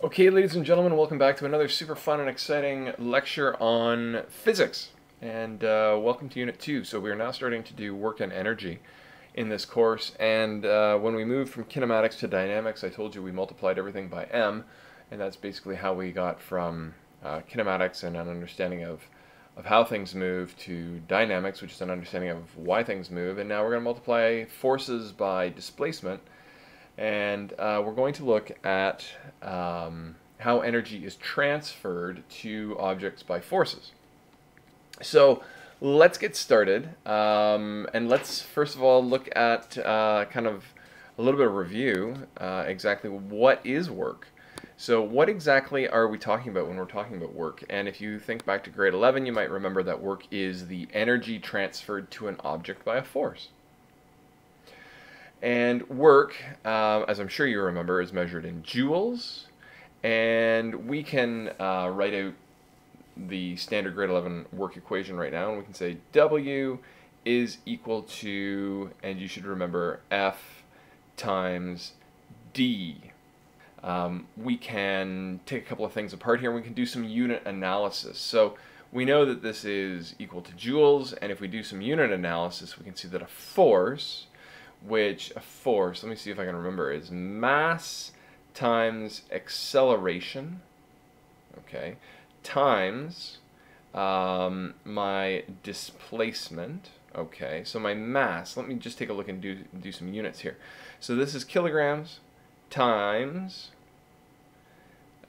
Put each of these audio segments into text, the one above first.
Okay, ladies and gentlemen, welcome back to another super fun and exciting lecture on physics. And welcome to Unit 2. So we are now starting to do work and energy in this course. And when we moved from kinematics to dynamics, I told you we multiplied everything by m. And that's basically how we got from kinematics and an understanding of how things move to dynamics, which is an understanding of why things move. And now we're going to multiply forces by displacement. And we're going to look at how energy is transferred to objects by forces. So let's get started, and let's first of all look at kind of a little bit of review, exactly what is work. So what exactly are we talking about when we're talking about work? And if you think back to grade 11, you might remember that work is the energy transferred to an object by a force. And work, as I'm sure you remember, is measured in joules. And we can write out the standard grade 11 work equation right now. And we can say W is equal to, and you should remember, F times D. We can take a couple of things apart here and we can do some unit analysis. So we know that this is equal to joules. And if we do some unit analysis, we can see that a force, let me see if I can remember, is mass times acceleration, okay, times my displacement, okay. So my mass, let me just take a look and do some units here. So this is kilograms times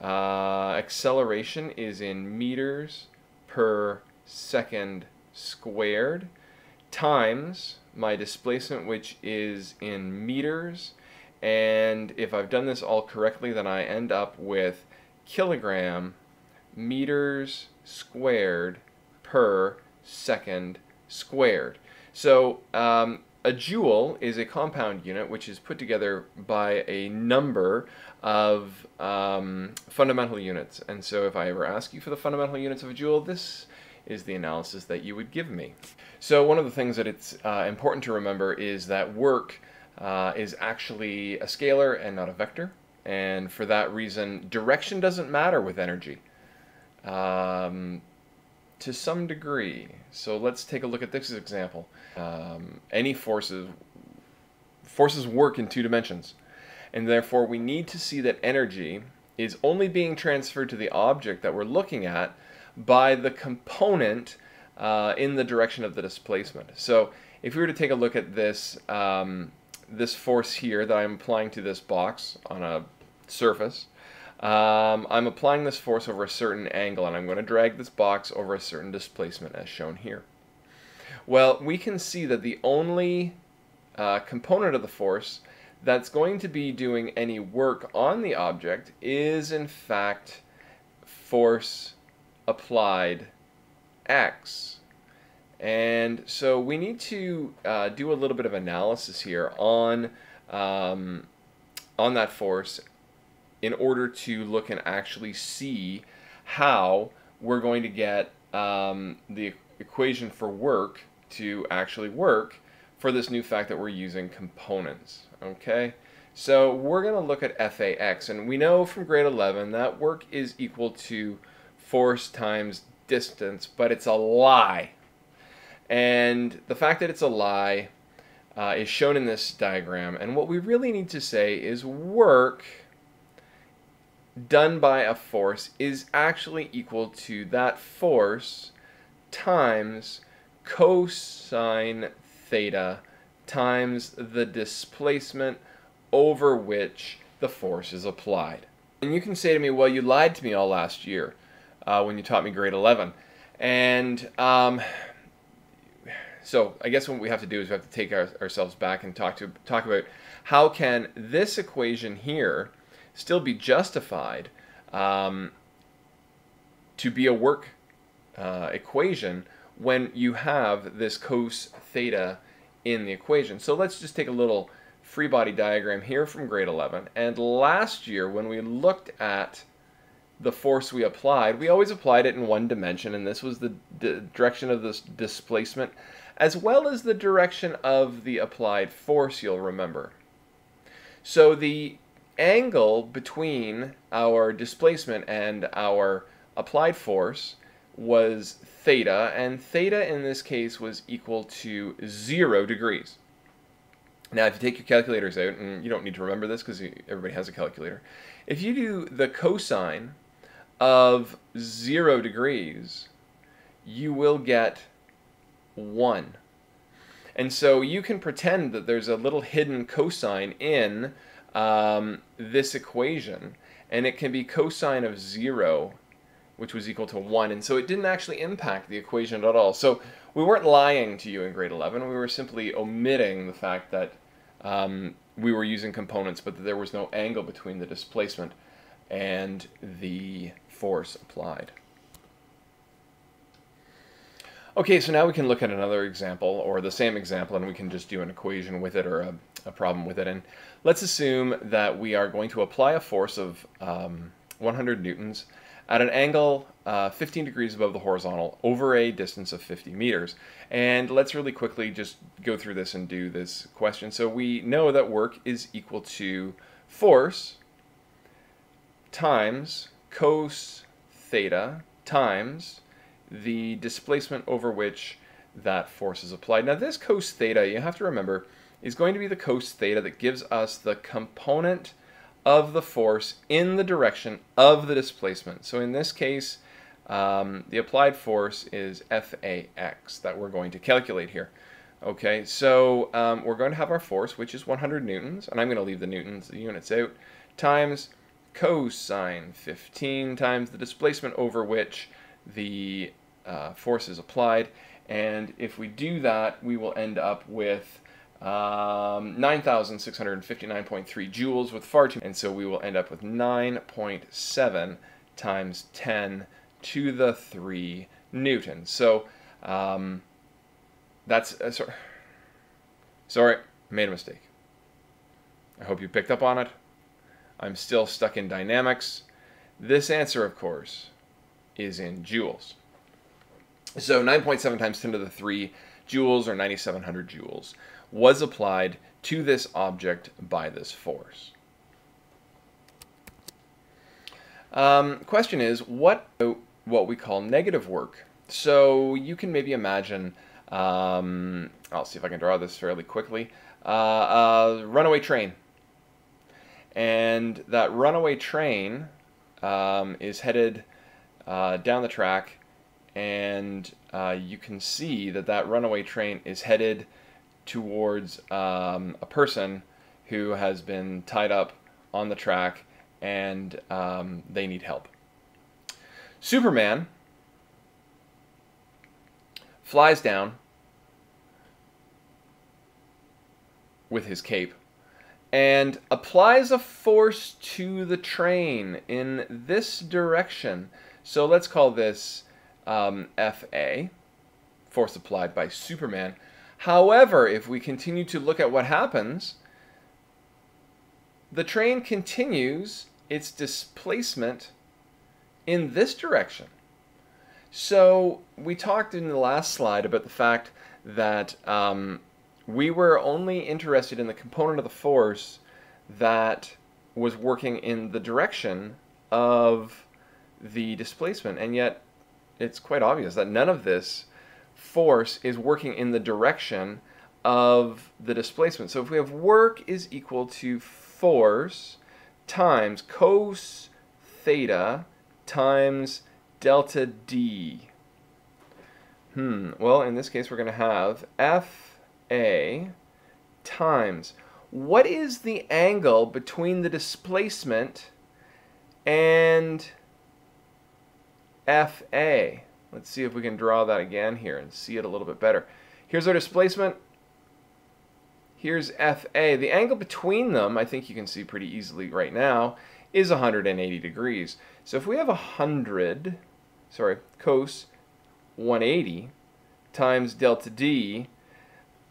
acceleration is in meters per second squared, times my displacement, which is in meters. And if I've done this all correctly, then I end up with kilogram meters squared per second squared. So a joule is a compound unit which is put together by a number of fundamental units. And so if I ever ask you for the fundamental units of a joule, this is the analysis that you would give me. So one of the things that it's important to remember is that work is actually a scalar and not a vector. And for that reason, direction doesn't matter with energy to some degree. So let's take a look at this example. Any forces work in two dimensions. And therefore, we need to see that energy is only being transferred to the object that we're looking at by the component in the direction of the displacement. So if we were to take a look at this, this force here that I'm applying to this box on a surface, I'm applying this force over a certain angle, and I'm going to drag this box over a certain displacement as shown here. Well, we can see that the only component of the force that's going to be doing any work on the object is in fact force applied X. And so we need to do a little bit of analysis here on that force in order to look and actually see how we're going to get the equation for work to actually work for this new fact that we're using components. Okay, so we're going to look at FAX, and we know from grade 11 that work is equal to force times distance, but it's a lie. And the fact that it's a lie is shown in this diagram. And what we really need to say is work done by a force is actually equal to that force times cosine theta times the displacement over which the force is applied. And you can say to me, well, you lied to me all last year when you taught me grade 11. And so I guess what we have to do is we have to take ourselves back and talk about how can this equation here still be justified to be a work equation when you have this cos theta in the equation. So let's just take a little free body diagram here from grade 11. And last year when we looked at the force we applied, we always applied it in one dimension, and this was the direction of this displacement as well as the direction of the applied force, you'll remember. So the angle between our displacement and our applied force was theta, and theta in this case was equal to 0 degrees. Now, if you take your calculators out, and you don't need to remember this because everybody has a calculator, if you do the cosine of 0 degrees, you will get 1. And so you can pretend that there's a little hidden cosine in this equation, and it can be cosine of 0, which was equal to 1. And so it didn't actually impact the equation at all. So we weren't lying to you in grade 11. We were simply omitting the fact that we were using components, but that there was no angle between the displacement and the force applied. Okay, so now we can look at another example, or the same example, and we can just do an equation with it, or a problem with it. And let's assume that we are going to apply a force of 100 newtons at an angle 15 degrees above the horizontal over a distance of 50 meters. And let's really quickly just go through this and do this question. So we know that work is equal to force times cos theta times the displacement over which that force is applied. Now this cos theta, you have to remember, is going to be the cos theta that gives us the component of the force in the direction of the displacement. So in this case, the applied force is FAX that we're going to calculate here. Okay, so we're going to have our force, which is 100 newtons, and I'm going to leave the newtons, the units out, times cosine 15 times the displacement over which the force is applied. And if we do that, we will end up with 9,659.3 joules with far too, and so we will end up with 9.7 times 10 to the 3 newtons. So that's sorry, made a mistake. I hope you picked up on it. I'm still stuck in dynamics. This answer, of course, is in joules. So 9.7 times 10 to the 3 joules, or 9,700 joules, was applied to this object by this force. Question is, what we call negative work? So you can maybe imagine, I'll see if I can draw this fairly quickly, a runaway train. And that runaway train is headed down the track, and you can see that that runaway train is headed towards a person who has been tied up on the track, and they need help. Superman flies down with his cape and applies a force to the train in this direction. So let's call this FA, force applied by Superman. However, if we continue to look at what happens, the train continues its displacement in this direction. So we talked in the last slide about the fact that we were only interested in the component of the force that was working in the direction of the displacement, and yet it's quite obvious that none of this force is working in the direction of the displacement. So if we have work is equal to force times cos theta times delta D. Well, in this case we're going to have FA times, what is the angle between the displacement and FA? Let's see if we can draw that again here and see it a little bit better. Here's our displacement. Here's FA. The angle between them, I think you can see pretty easily right now, is 180 degrees. So if we have cos 180 times delta D,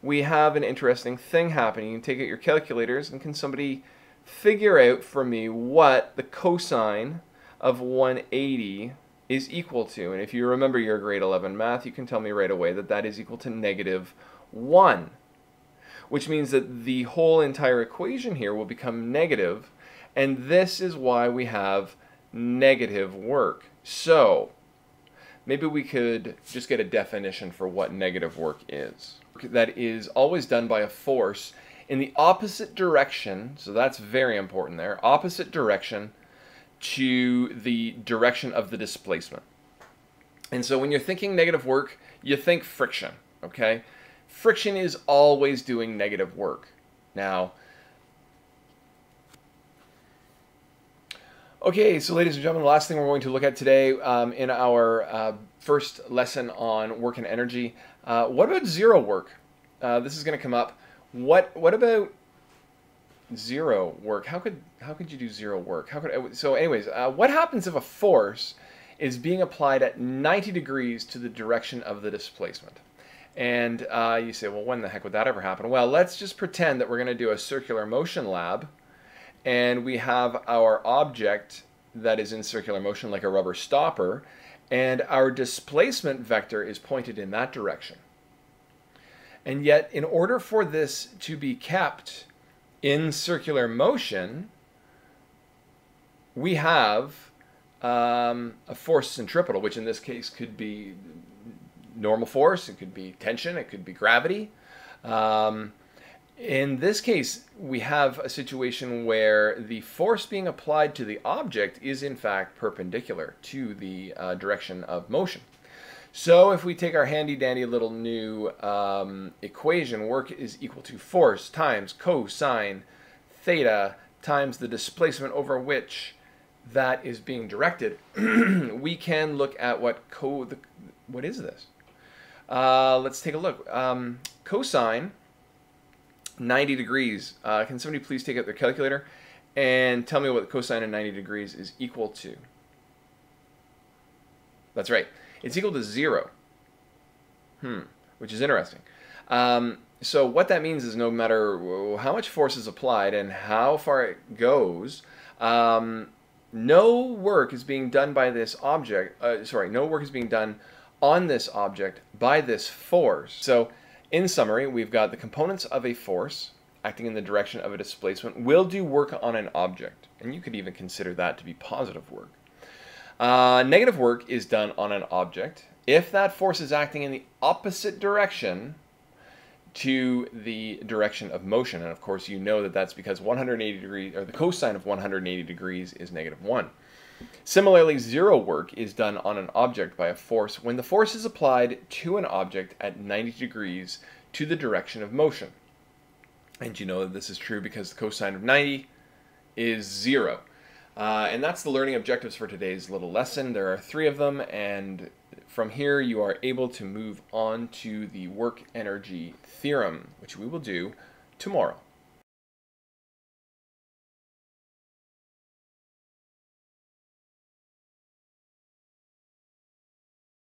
we have an interesting thing happening. You can take out your calculators, and can somebody figure out for me what the cosine of 180 is equal to? And if you remember your grade 11 math, you can tell me right away that that is equal to -1, which means that the whole entire equation here will become negative, And this is why we have negative work. So maybe we could just get a definition for what negative work is. That is always done by a force in the opposite direction, so that's very important there, opposite direction to the direction of the displacement. And so when you're thinking negative work, you think friction, okay? Friction is always doing negative work. Now, okay, so ladies and gentlemen, the last thing we're going to look at today in our first lesson on work and energy, what about zero work? This is going to come up. What about zero work? How could you do zero work? So anyways, what happens if a force is being applied at 90 degrees to the direction of the displacement? And you say, well, when the heck would that ever happen? Well, let's just pretend that we're going to do a circular motion lab, and we have our object that is in circular motion like a rubber stopper, and our displacement vector is pointed in that direction. And yet, in order for this to be kept in circular motion, we have a force centripetal, which in this case could be normal force, it could be tension, it could be gravity. In this case, we have a situation where the force being applied to the object is in fact perpendicular to the direction of motion. So if we take our handy dandy little new equation, work is equal to force times cosine theta times the displacement over which that is being directed, we can look at what is this? Let's take a look. Cosine 90 degrees. Can somebody please take out their calculator and tell me what the cosine of 90 degrees is equal to? That's right. It's equal to 0. Which is interesting. So what that means is no matter how much force is applied and how far it goes, no work is being done by this object. No work is being done on this object by this force. So in summary, we've got the components of a force acting in the direction of a displacement will do work on an object. And you could even consider that to be positive work. Negative work is done on an object if that force is acting in the opposite direction to the direction of motion. And of course, you know that that's because 180 degrees, or the cosine of 180 degrees is -1. Similarly, zero work is done on an object by a force when the force is applied to an object at 90 degrees to the direction of motion. And you know that this is true because the cosine of 90 is 0. And that's the learning objectives for today's little lesson. There are 3 of them, and from here you are able to move on to the work energy theorem, which we will do tomorrow.